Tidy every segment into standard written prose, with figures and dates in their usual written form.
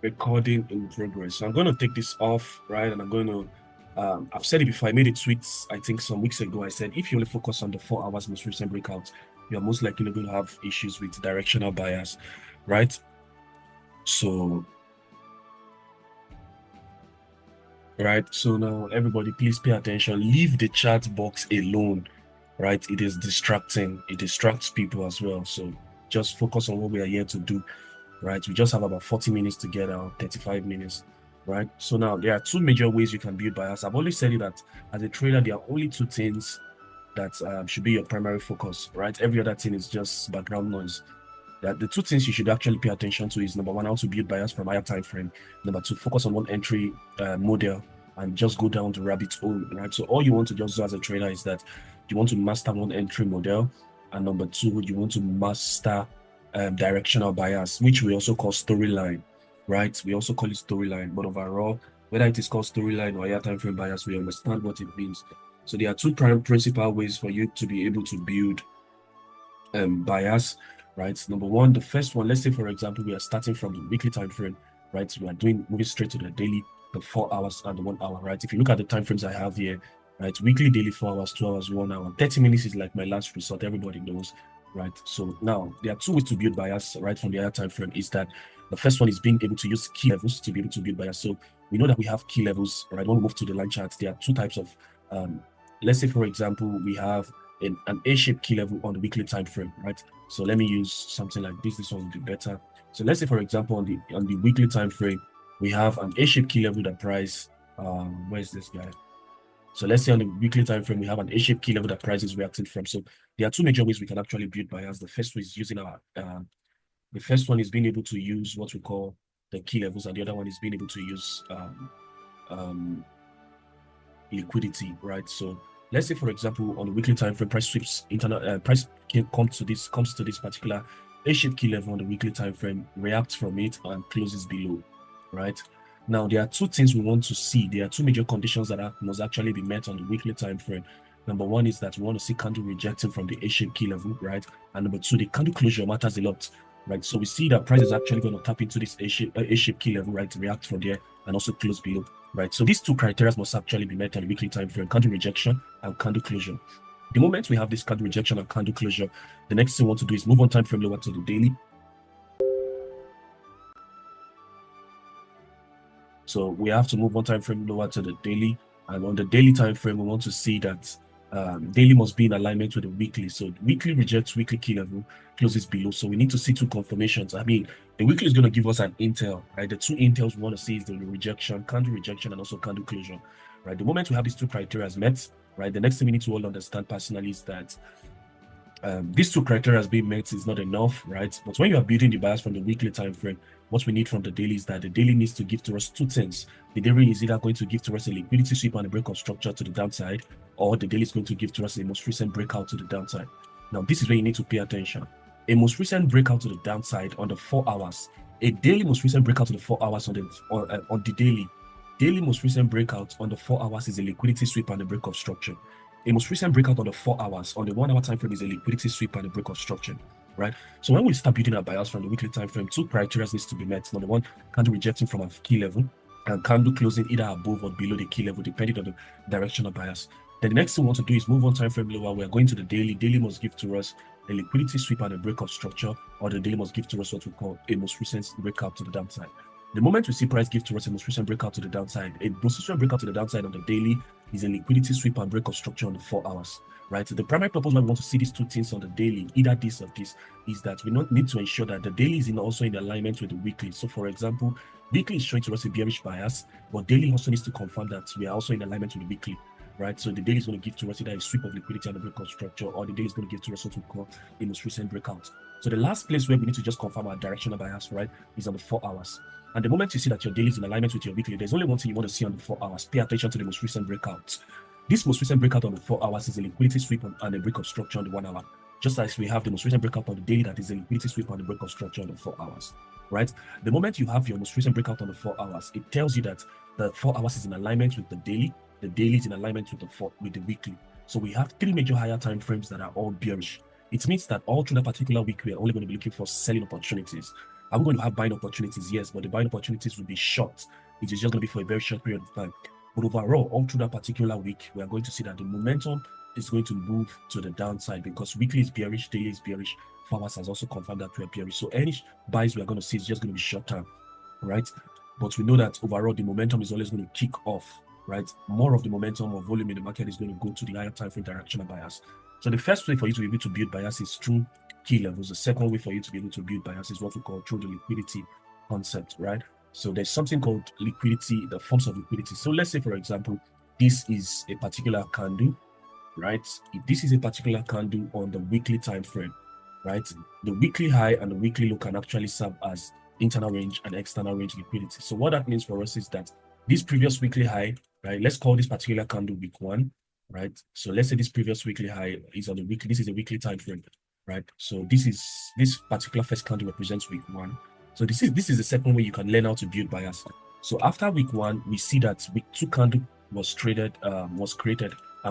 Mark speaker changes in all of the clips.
Speaker 1: Recording in progress. So I'm going to take this off, right? And I'm going to, I've said it before. I made a tweet, I think some weeks ago. I said, if you only focus on the 4 hours most recent breakout, you're most likely going to have issues with directional bias, right? So, right. So now everybody, please pay attention. Leave the chat box alone, right? It is distracting. It distracts people as well. So just focus on what we are here to do, right? We just have about 40 minutes to get out, 35 minutes, right? So now there are two major ways you can build bias. I've always said it that as a trader, there are only two things that should be your primary focus, right? Every other thing is just background noise. That the two things you should actually pay attention to is number one, how to build bias from higher time frame. Number two, focus on one entry model and just go down the rabbit hole, right? So all you want to just do as a trader is that you want to master one entry model, and number two, you want to master directional bias, which we also call storyline, right? We also call it storyline, but overall, whether it is called storyline or higher time frame bias, we understand what it means. So there are two principal ways for you to be able to build bias, right? Number one, the first one, let's say for example, we are starting from the weekly time frame, right? We are moving straight to the daily, the 4 hours and the 1 hour, right? If you look at the time frames I have here, right? Weekly, daily, 4 hours, 2 hours, 1 hour, 30 minutes is like my last resort. Everybody knows, right? So now there are two ways to build bias, right? From the higher time frame is that the first one is being able to use key levels to be able to build bias. So we know that we have key levels, right? When we move to the line charts, there are two types of let's say for example, we have an A-shaped key level on the weekly time frame, right? So let me use something like this. This one will be better. So let's say, for example, on the weekly time frame, we have an A-shaped key level that price. Where's this guy? So let's say on the weekly time frame, we have an A-shaped key level that price is reacting from. So there are two major ways we can actually build bias. The first one is using the first one is being able to use what we call the key levels, and the other one is being able to use um, liquidity, right? So let's say, for example, on the weekly time frame, price sweeps price comes to this particular A-shaped key level on the weekly time frame, reacts from it and closes below, right? Now there are two things we want to see. There are two major conditions that must actually be met on the weekly time frame. Number one is that we want to see candle rejecting from the A-shaped key level, right? And number two, the candle closure matters a lot, right? So we see that price is actually going to tap into this A-shaped key level, right? React from there and also close below, right? So these two criteria must actually be met on the weekly time frame: candle rejection and candle closure. The moment we have this candle rejection and candle closure, the next thing we want to do is move on time frame lower to the daily. So we have to move one time frame lower to the daily, and on the daily time frame, we want to see that daily must be in alignment with the weekly. So weekly rejects weekly key level, closes below. So we need to see two confirmations. I mean, the weekly is going to give us an intel, right? The two intels we want to see is the rejection, candle rejection, and also candle closure, right? The moment we have these two criteria met, right, the next thing we need to all understand personally is that these two criteria as being met is not enough, right? But when you are building the bias from the weekly time frame, what we need from the daily is that the daily needs to give to us two things. The daily is either going to give to us a liquidity sweep and a break of structure to the downside, or the daily is going to give to us a most recent breakout to the downside. Now, this is where you need to pay attention. A most recent breakout to the downside on the 4 hours, a daily most recent breakout to the 4 hours on the daily most recent breakout on the 4 hours is a liquidity sweep and a break of structure. A most recent breakout on the 4 hours, on the 1 hour time frame is a liquidity sweep and a break of structure, right? So when we start building our bias from the weekly time frame, two criteria needs to be met. Number one, candle rejecting from a key level, and candle closing either above or below the key level, depending on the direction of bias. Then the next thing we want to do is move on time frame lower. We are going to the daily. Daily must give to us a liquidity sweep and a break of structure, or the daily must give to us what we call a most recent breakout to the downside. The moment we see price give to us a most recent breakout to the downside, a most recent breakout to the downside on the daily is a liquidity sweep and break of structure on the 4 hours, right? So the primary purpose why we want to see these two things on the daily, either this or this, is that we need to ensure that the daily is also in alignment with the weekly. So for example, weekly is showing to us a bearish bias, but daily also needs to confirm that we are also in alignment with the weekly, right? So the daily is going to give to us either a sweep of liquidity and a break of structure, or the daily is going to give to us what we call a most recent breakout. So the last place where we need to just confirm our directional bias, right, is on the 4 hours. And the moment you see that your daily is in alignment with your weekly, there's only one thing you want to see on the 4 hours. Pay attention to the most recent breakout. This most recent breakout on the 4 hours is a liquidity sweep and a break of structure on the 1 hour. Just as we have the most recent breakout on the daily that is a liquidity sweep and a break of structure on the 4 hours, right? The moment you have your most recent breakout on the 4 hours, it tells you that the 4 hours is in alignment with the daily is in alignment with the weekly. So we have three major higher time frames that are all bearish. It means that all through that particular week, we are only going to be looking for selling opportunities. Are we going to have buying opportunities? Yes, but the buying opportunities will be short. It is just going to be for a very short period of time. But overall, all through that particular week, we are going to see that the momentum is going to move to the downside because weekly is bearish, daily is bearish. Farmers has also confirmed that we are bearish. So any buys we are going to see is just going to be short term, right? But we know that overall the momentum is always going to kick off, right? More of the momentum or volume in the market is going to go to the higher time frame directional bias. So the first way for you to be able to build bias is through key levels. The second way for you to be able to build bias is what we call through the liquidity concept, right? So there's something called liquidity, the forms of liquidity. So let's say, for example, this is a particular candle, right? If this is a particular candle on the weekly time frame, right? The weekly high and the weekly low can actually serve as internal range and external range liquidity. So what that means for us is that this previous weekly high, right? Let's call this particular candle week one, right? So let's say this previous weekly high is on the weekly. This is a weekly time frame, right? So this particular first candle represents week one. So this is the second way you can learn how to build bias. So after week one, we see that week two candle was created, and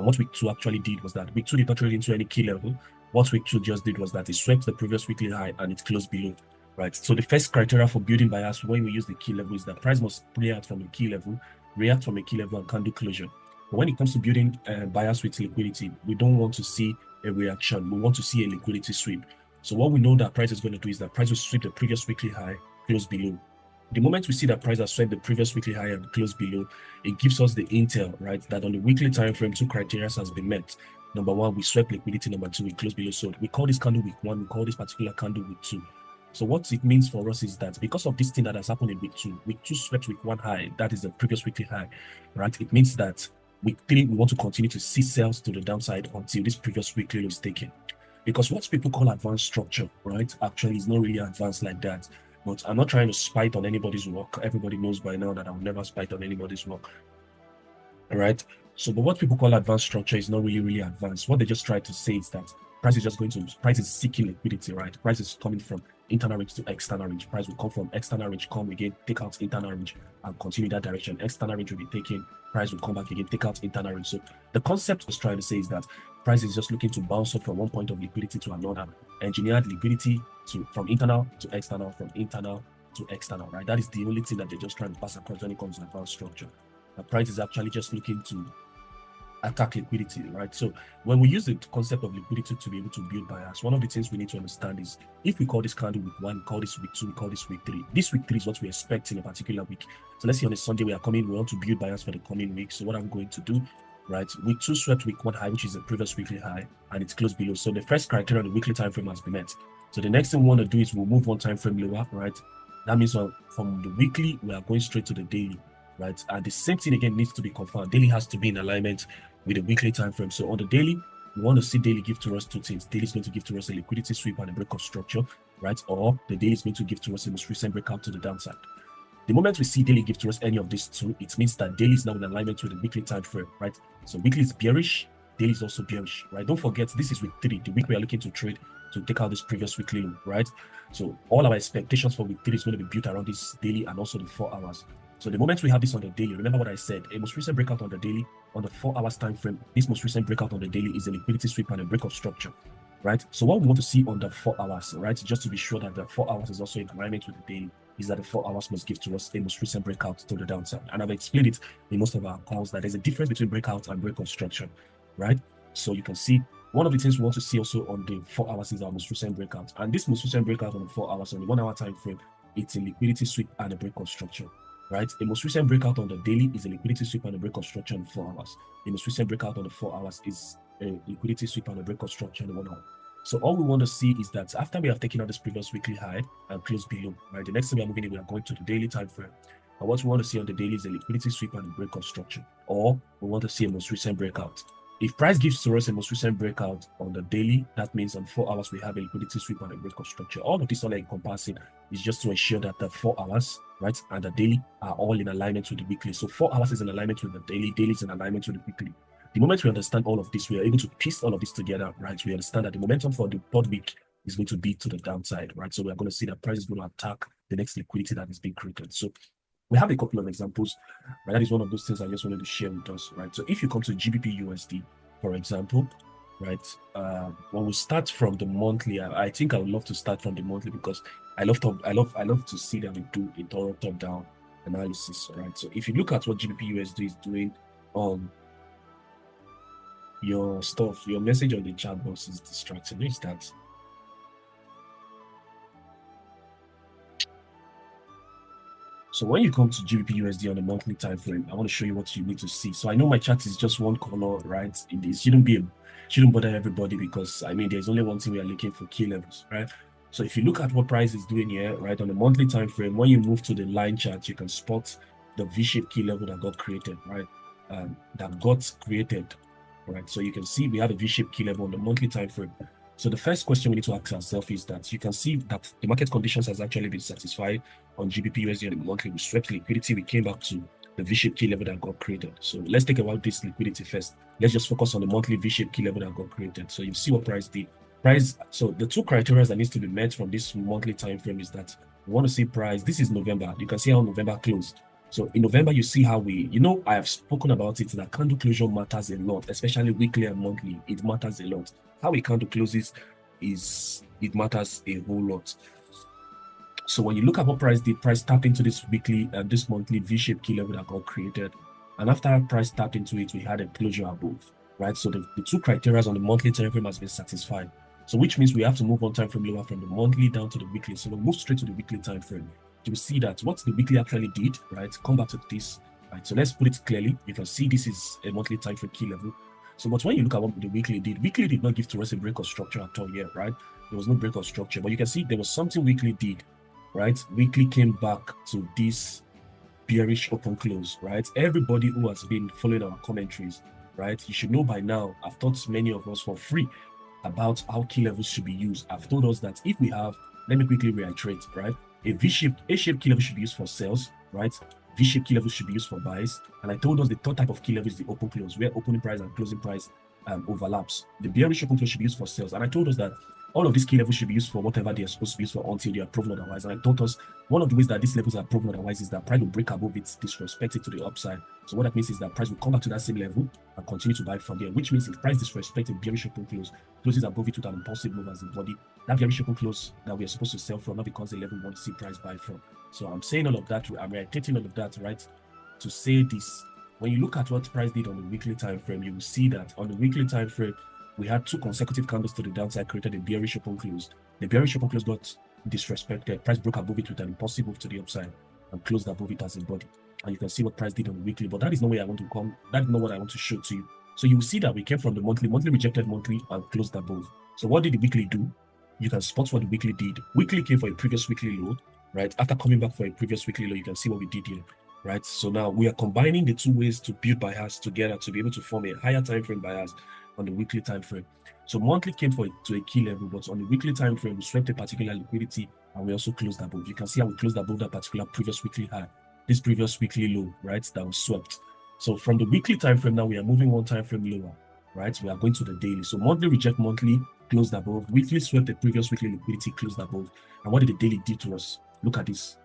Speaker 1: what week two actually did was that week two did not trade into any key level. What week two just did was that it swept the previous weekly high and it closed below, right? So the first criteria for building bias when we use the key level is that price must play out from a key level, react from a key level, and candle closure. But when it comes to building bias with liquidity, we don't want to see a reaction. We want to see a liquidity sweep. So what we know that price is going to do is that price will sweep the previous weekly high, close below. The moment we see that price has swept the previous weekly high and close below, it gives us the intel, right, that on the weekly time frame, two criteria has been met. Number one, we swept liquidity. Number two, we close below. So we call this candle week one. We call this particular candle week two. So what it means for us is that because of this thing that has happened in week two swept week one high, that is the previous weekly high, right? It means that week three, we want to continue to see sales to the downside until this previous weekly low is taken. Because what people call advanced structure, right, actually is not really advanced like that. But I'm not trying to spite on anybody's work. Everybody knows by now that I will never spite on anybody's work. All right. So, but what people call advanced structure is not really advanced. What they just try to say is that price is seeking liquidity, right? Price is coming from internal range to external range. Price will come from external range, come again, take out internal range, and continue that direction. External range will be taken, price will come back again, take out internal range. So the concept I was trying to say is that price is just looking to bounce up from one point of liquidity to another. Engineered liquidity from internal to external, from internal to external, right? That is the only thing that they're just trying to pass across when it comes to advanced structure. The price is actually just looking to attack liquidity, right? So when we use the concept of liquidity to be able to build bias, one of the things we need to understand is if we call this candle week one, we call this week two, we call this week three. This week three is what we expect in a particular week. So let's say on a Sunday we want to build bias for the coming week. So what I'm going to do, right? Week two swept week one high, which is the previous weekly high, and it's closed below. So the first criteria on the weekly time frame has been met. So the next thing we want to do is we'll move one time frame lower, right? That means from the weekly we are going straight to the daily, right? And the same thing again needs to be confirmed. Daily has to be in alignment with the weekly time frame. So on the daily, we want to see daily give to us two things. Daily is going to give to us a liquidity sweep and a break of structure, right? Or the daily is going to give to us a most recent breakout to the downside. The moment we see daily give to us any of these two, it means that daily is now in alignment with the weekly time frame, right? So weekly is bearish, daily is also bearish, right? Don't forget, this is week three, the week we are looking to trade to take out this previous weekly low, right? So all our expectations for week three is going to be built around this daily and also the 4 hours. So the moment we have this on the daily, remember what I said, a most recent breakout on the daily on the 4 hours time frame, this most recent breakout on the daily is a liquidity sweep and a break of structure, right? So what we want to see on the 4 hours, right, just to be sure that the 4 hours is also in alignment with the daily, is that the 4 hours must give to us a most recent breakout to the downside. And I've explained it in most of our calls that there's a difference between breakout and break of structure, right? So you can see one of the things we want to see also on the 4 hours is our most recent breakout. And this most recent breakout on the 4 hours on the 1 hour time frame, it's a liquidity sweep and a break of structure, right? A most recent breakout on the daily is a liquidity sweep and a break of structure in 4 hours. The most recent breakout on the 4 hours is a liquidity sweep and a break of structure in 1 hour. So all we want to see is that after we have taken out this previous weekly high and closed below, right? The next thing we are moving in, we are going to the daily time frame. And what we want to see on the daily is a liquidity sweep and a break of structure, or we want to see a most recent breakout. If price gives to us a most recent breakout on the daily, that means on 4 hours we have a liquidity sweep and a break of structure. All of this all encompassing is just to ensure that the 4 hours, right, and the daily are all in alignment with the weekly. So 4 hours is in alignment with the daily is in alignment with the weekly. The moment we understand all of this, we are able to piece all of this together, right? We understand that the momentum for the third week is going to be to the downside, right? So we are going to see that price is going to attack the next liquidity that is being created. So we have a couple of examples, right? That is one of those things I just wanted to share with us, right? So if you come to GBP USD, for example, right? When we start from the monthly, I think I would love to start from the monthly because I love to see that we do a thorough top-down analysis, right? So if you look at what GBP USD is doing on your stuff, your message on the chat box is distracting. Who is that? So when you come to GBP USD on a monthly time frame, I want to show you what you need to see. So I know my chart is just one color, right? It shouldn't bother everybody because I mean there's only one thing we are looking for: key levels, right? So if you look at what price is doing here, right, on the monthly time frame, when you move to the line chart, you can spot the V-shaped key level that got created, right? Right? So you can see we have a V-shaped key level on the monthly time frame. So the first question we need to ask ourselves is that you can see that the market conditions has actually been satisfied on GBP USD on the monthly. We swept liquidity. We came back to the V-shaped key level that got created. So let's take about this liquidity first. Let's just focus on the monthly V-shaped key level that got created. So you see what price did. So the two criteria that needs to be met from this monthly time frame is that we want to see price. This is November. You can see how November closed. So in November, you see how I have spoken about it, that candle closure matters a lot, especially weekly and monthly. It matters a lot. How a candle closes it matters a whole lot. So when you look at what price did, price tapped into this weekly and this monthly V-shaped key level that got created. And after price tapped into it, we had a closure above, right? So the two criteria on the monthly time frame has been satisfied. So which means we have to move one time frame lower from the monthly down to the weekly. So we'll move straight to the weekly time frame. You will see that what the weekly actually did, right? Come back to this, right? So let's put it clearly. You can see this is a monthly time frame key level. So, but when you look at what the weekly did not give to us a break of structure at all here, right? There was no break of structure, but you can see there was something weekly did, right? Weekly came back to this bearish open close, right? Everybody who has been following our commentaries, right? You should know by now, I've taught many of us for free about how key levels should be used. I've told us that if we have, let me quickly reiterate, right? A-shaped key level should be used for sales, right? V-shaped key level should be used for buys. And I told us the third type of key level is the open close, where opening price and closing price overlaps. The bearish open close should be used for sales. And I told us that all of these key levels should be used for whatever they are supposed to be used for until they are proven otherwise. And I told us one of the ways that these levels are proven otherwise is that price will break above it, disrespect it to the upside. So what that means is that price will come back to that same level and continue to buy from there, which means if price disrespects a bearish open close, closes above it with an impulsive move as a body, that bearish open close that we are supposed to sell from now becomes a level we want to see price buy from. So I'm saying all of that, I'm reiterating all of that, right? To say this, when you look at what price did on the weekly time frame, you will see that on the weekly time frame, we had two consecutive candles to the downside, created a bearish open close. The bearish open close got disrespected. Price broke above it with an impulsive move to the upside and closed above it as a body. And you can see what price did on the weekly, but that is not where I want to come. That's not what I want to show to you. So you will see that we came from the monthly rejected monthly and closed above. So what did the weekly do? You can spot what the weekly did. Weekly came for a previous weekly low, right? After coming back for a previous weekly low, you can see what we did here, right? So now we are combining the two ways to build bias together to be able to form a higher time frame bias on the weekly time frame. So monthly came to a key level, but on the weekly time frame, we swept a particular liquidity and we also closed above. You can see how we closed above that particular previous weekly high, this previous weekly low, right? That was swept. So from the weekly time frame, now we are moving one time frame lower, right? We are going to the daily. So monthly reject monthly, closed above. Weekly swept the previous weekly liquidity, closed above. And what did the daily do to us? Look at this.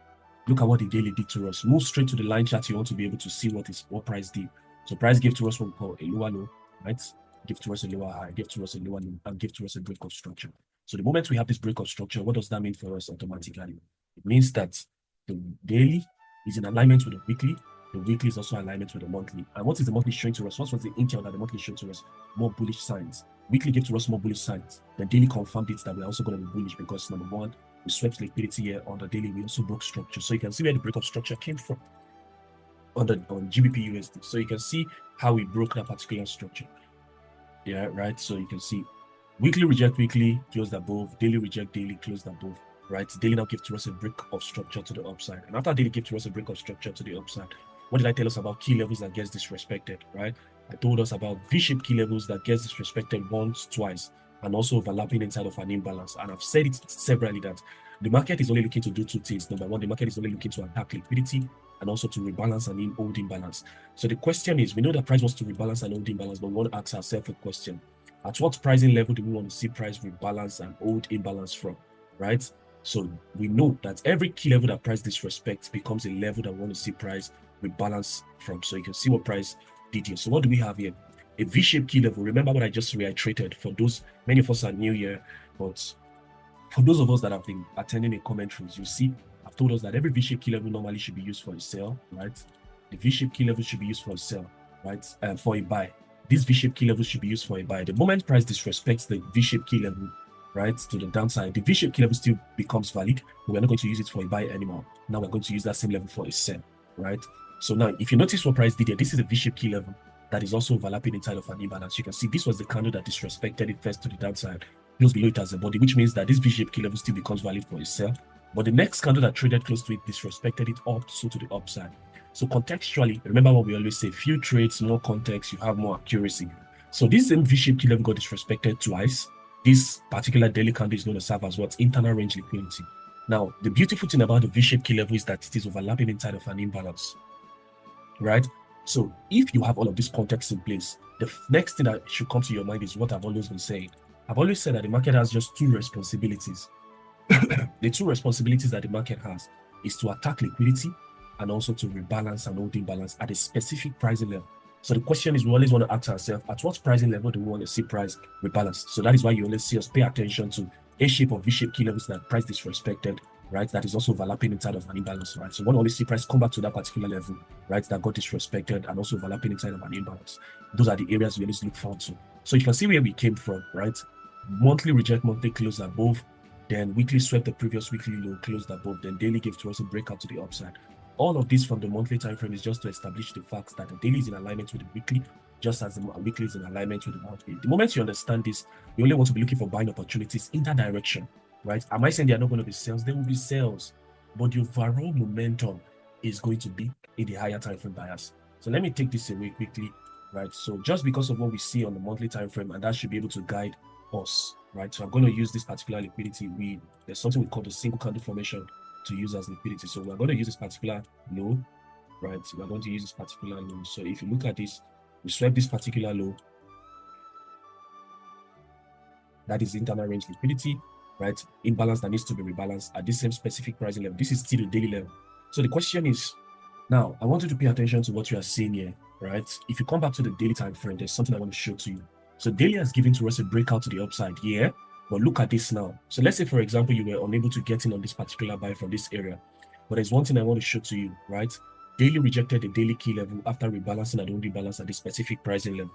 Speaker 1: Look at what the daily did to us. Move straight to the line chart. You want to be able to see what price did. So price gave to us what we call a lower low, right? Give to us a lower high, give to us a lower low, and give to us a break of structure. So the moment we have this break of structure, what does that mean for us automatically? It means that the daily is in alignment with the weekly. The weekly is also in alignment with the monthly. And what is the monthly showing to us? What was the intel that the monthly showed to us? More bullish signs. Weekly gave to us more bullish signs. The daily confirmed it that we're also going to be bullish because number one, we swept liquidity here on the daily. We also broke structure. So you can see where the break of structure came from on GBP USD. So you can see how we broke that particular structure. Yeah, right. So you can see weekly reject weekly, closed above, daily reject daily, closed above, right? Daily now give to us a break of structure to the upside. And after daily give to us a break of structure to the upside, what did I tell us about key levels that gets disrespected, right? I told us about V-shaped key levels that gets disrespected once, twice, and also overlapping inside of an imbalance. And I've said it severally that the market is only looking to do two things. Number one, the market is only looking to attack liquidity and also to rebalance and hold imbalance. So the question is, we know that price wants to rebalance and hold imbalance, but we want to ask ourselves a question. At what pricing level do we want to see price rebalance and hold imbalance from, right? So we know that every key level that price disrespects becomes a level that we want to see price rebalance from. So you can see what price did here. So what do we have here? a V-shaped key level. Remember what I just reiterated for those, many of us are new here, but for those of us that have been attending the commentaries, you see, I've told us that every V-shaped key level normally should be used for a sell, right? The V-shaped key level should be used for a sell, right? And for a buy. This V-shaped key level should be used for a buy. The moment price disrespects the V-shaped key level, right, to the downside, the V-shaped key level still becomes valid, but we're not going to use it for a buy anymore. Now we're going to use that same level for a sell, right? So now, if you notice what price did here, this is a V-shaped key level that is also overlapping inside of an imbalance. You can see this was the candle that disrespected it first to the downside, close below it as a body, which means that this V-shaped key level still becomes valid for a sell. But the next candle that traded close to it disrespected it up, so to the upside. So contextually, remember what we always say, few trades, more context, you have more accuracy. So this same V-shaped key level got disrespected twice. This particular daily candle is going to serve as what? Internal range liquidity. Now, the beautiful thing about the V-shaped key level is that it is overlapping inside of an imbalance, right? So if you have all of this context in place, the next thing that should come to your mind is what I've always been saying. I've always said that the market has just two responsibilities. The two responsibilities that the market has is to attack liquidity and also to rebalance and hold imbalance at a specific pricing level. So the question is, we always want to ask ourselves, at what pricing level do we want to see price rebalance? So that is why you always see us pay attention to A-shape or V-shape key levels that price disrespected, right? That is also overlapping inside of an imbalance, right? So we want to always see price come back to that particular level, right? That got disrespected and also overlapping inside of an imbalance. Those are the areas we always look forward to. So you can see where we came from, right? Monthly reject, monthly close above, then weekly swept the previous weekly low, closed above, then daily gave to us a breakout to the upside. All of this from the monthly time frame is just to establish the fact that the daily is in alignment with the weekly, just as the weekly is in alignment with the monthly. The moment you understand this, you only want to be looking for buying opportunities in that direction, right? Am I saying there are not going to be sales? There will be sales, but the overall momentum is going to be in the higher time frame bias. So let me take this away quickly, right? So just because of what we see on the monthly time frame, and that should be able to guide us, right? So I'm going to use this particular liquidity. There's something we call the single candle formation to use as liquidity. So we're going to use this particular low, right? We're going to use this particular low. So if you look at this, we swept this particular low. That is internal range liquidity, right? Imbalance that needs to be rebalanced at this same specific pricing level. This is still the daily level. So the question is, now I want you to pay attention to what you are seeing here, right? If you come back to the daily time frame, there's something I want to show to you. So daily has given to us a breakout to the upside here, but look at this now. So let's say, for example, you were unable to get in on this particular buy from this area, but there's one thing I want to show to you, right? Daily rejected the daily key level after rebalancing and only balance at this specific pricing level.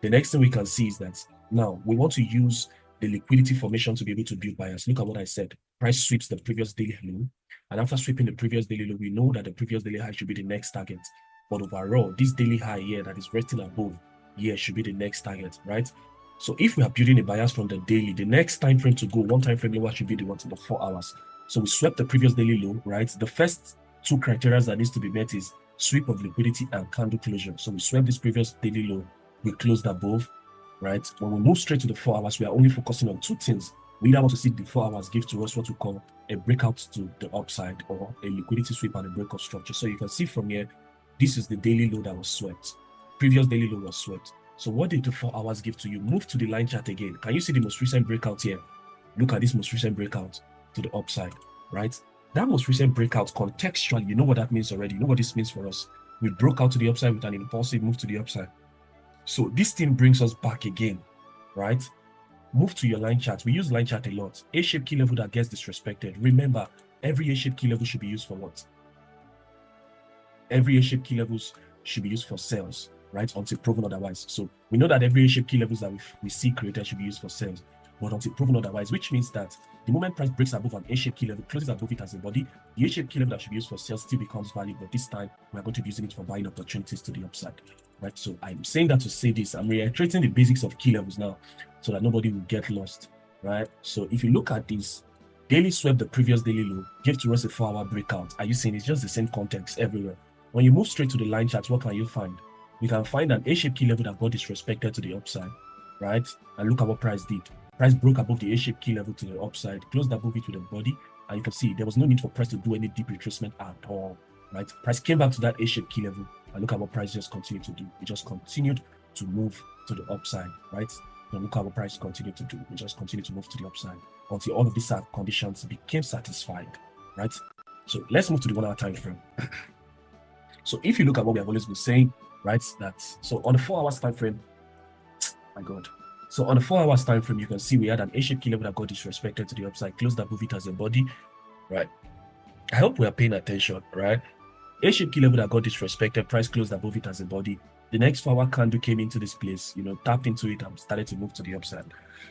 Speaker 1: The next thing we can see is that now we want to use the liquidity formation to be able to build bias. Look at what I said. Price sweeps the previous daily low, and after sweeping the previous daily low, we know that the previous daily high should be the next target. But overall, this daily high here that is resting above here should be the next target, right? So if we are building a bias from the daily, the next time frame to go, one time frame lower should be the one to the 4 hours. So we swept the previous daily low, right? The first two criteria that needs to be met is sweep of liquidity and candle closure. So we swept this previous daily low, we closed above, right? When we move straight to the 4 hours, we are only focusing on two things. We either want to see the 4 hours give to us what we call a breakout to the upside or a liquidity sweep and a breakout structure. So you can see from here, this is the daily low that was swept. Previous daily low was swept. So what did the 4 hours give to you? Move to the line chart again. Can you see the most recent breakout here? Look at this most recent breakout to the upside, right? That most recent breakout, contextually, you know what that means already. You know what this means for us. We broke out to the upside with an impulsive move to the upside. So this thing brings us back again, right? Move to your line chart. We use line chart a lot. A-shaped key level that gets disrespected. Remember, every A-shaped key level should be used for what? Every A-shaped key levels should be used for sales, right? Until proven otherwise. So we know that every A-shaped key levels that we see created should be used for sales, but until proven otherwise, which means that the moment price breaks above an A-shaped key level, closes above it as a body, the A-shaped key level that should be used for sales still becomes valid, but this time we're going to be using it for buying opportunities to the upside, right? So I'm saying that to say this. I'm reiterating the basics of key levels now so that nobody will get lost, right? So if you look at this, daily swept the previous daily low, gave to us a 4-hour breakout. Are you seeing it's just the same context everywhere? When you move straight to the line chart, what can you find? You can find an A-shaped key level that got disrespected to the upside, right? And look at what price did. Price broke above the A-shaped key level to the upside, closed above it with a body, and you can see there was no need for price to do any deep retracement at all, right? Price came back to that A-shaped key level, and look at what price just continued to do. It just continued to move to the upside, right? And look at what price continued to do. It just continued to move to the upside until all of these conditions became satisfied, right? So let's move to the 1 hour time frame. So if you look at what we have always been saying, right, that so on the 4 hours time frame, My God. So on the 4 hours time frame, you can see we had an A-shaped key level that got disrespected to the upside, closed above it as a body, right? I hope we are paying attention, right? A-shaped key level that got disrespected, price closed above it as a body. The next 4 hour candle came into this place, tapped into it and started to move to the upside.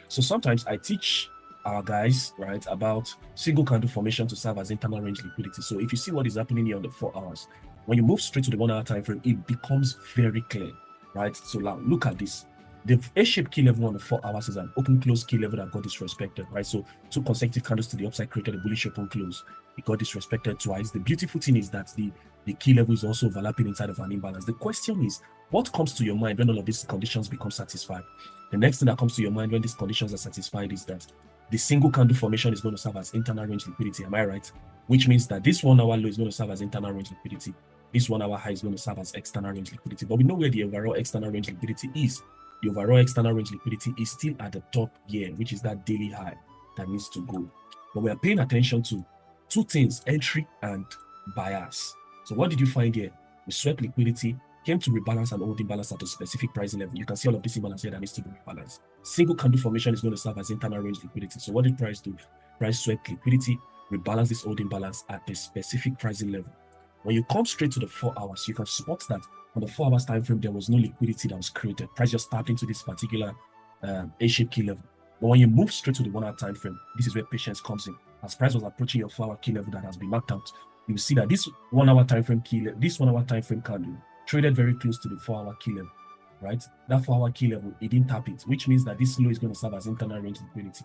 Speaker 1: So sometimes I teach our guys, right, about single candle formation to serve as internal range liquidity. So if you see what is happening here on the 4 hours, when you move straight to the 1 hour time frame, it becomes very clear, right? So now look at this. The A-shaped key level on the 4 hours is an open close key level that got disrespected, right? So 2 consecutive candles to the upside created a bullish open close. It got disrespected twice. The beautiful thing is that the key level is also overlapping inside of an imbalance. The question is, what comes to your mind when all of these conditions become satisfied? The next thing that comes to your mind when these conditions are satisfied is that the single candle formation is going to serve as internal range liquidity. Am I right? Which means that this 1 hour low is going to serve as internal range liquidity. This 1 hour high is going to serve as external range liquidity. But we know where the overall external range liquidity is. The overall external range liquidity is still at the top here, which is that daily high that needs to go. But we are paying attention to 2 things, entry and bias. So what did you find here? We swept liquidity, came to rebalance and hold imbalance at a specific pricing level. You can see all of this imbalance here that needs to be rebalanced. Single candle formation is going to serve as internal range liquidity. So what did price do? Price swept liquidity, rebalance this old imbalance at a specific pricing level. When you come straight to the 4 hours, you can spot that on the 4 hours time frame, there was no liquidity that was created. Price just tapped into this particular A-shaped key level. But when you move straight to the 1 hour time frame, this is where patience comes in. As price was approaching your 4 hour key level that has been marked out, you will see that this 1 hour time frame this 1 hour time frame candle traded very close to the 4 hour key level, right? That 4 hour key level, it didn't tap it, which means that this low is going to serve as internal range liquidity,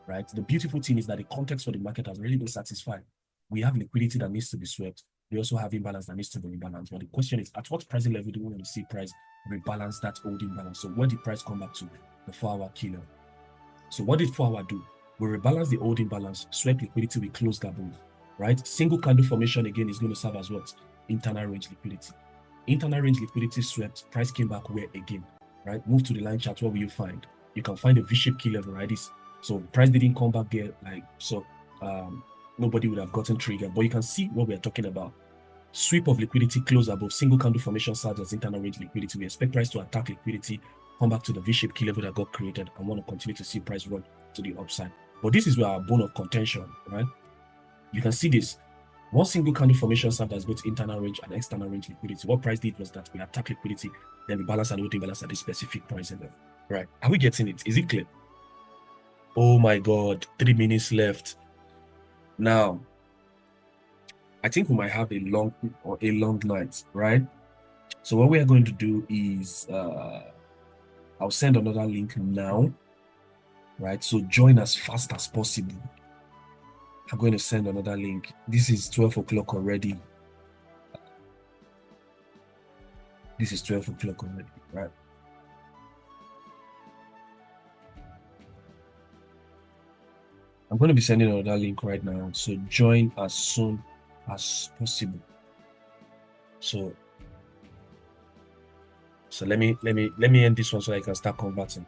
Speaker 1: right? The beautiful thing is that the context for the market has really been satisfied. We have liquidity that needs to be swept. We also have imbalance that needs to be rebalanced. But the question is, at what pricing level do we want to see price rebalance that old imbalance? So where did price come back to? The 4 hour key level. So what did 4 hour do? We rebalance the old imbalance, swept liquidity, we closed above, right? Single candle formation again is going to serve as what? Internal range liquidity. Internal range liquidity swept, price came back where again, right? Move to the line chart, what will you find? You can find a V-shaped key level, right? So price didn't come back there, nobody would have gotten triggered, but you can see what we are talking about. Sweep of liquidity close above, single candle formation serves as internal range liquidity. We expect price to attack liquidity, come back to the V-shaped key level that got created, and want to continue to see price run to the upside. But this is where our bone of contention, right? You can see this. One single candle formation served as both internal range and external range liquidity. What price did was that we attack liquidity, then we balance and hold imbalance at a specific price level. Right? Are we getting it? Is it clear? Oh my God, 3 minutes left. Now, I think we might have a long night, right? So what we are going to do is I'll send another link now, right? So join as fast as possible. I'm going to send another link. This is 12 o'clock already. This is 12 o'clock already, right? I'm going to be sending another link right now. So join as soon as possible. So let me end this one so I can start converting.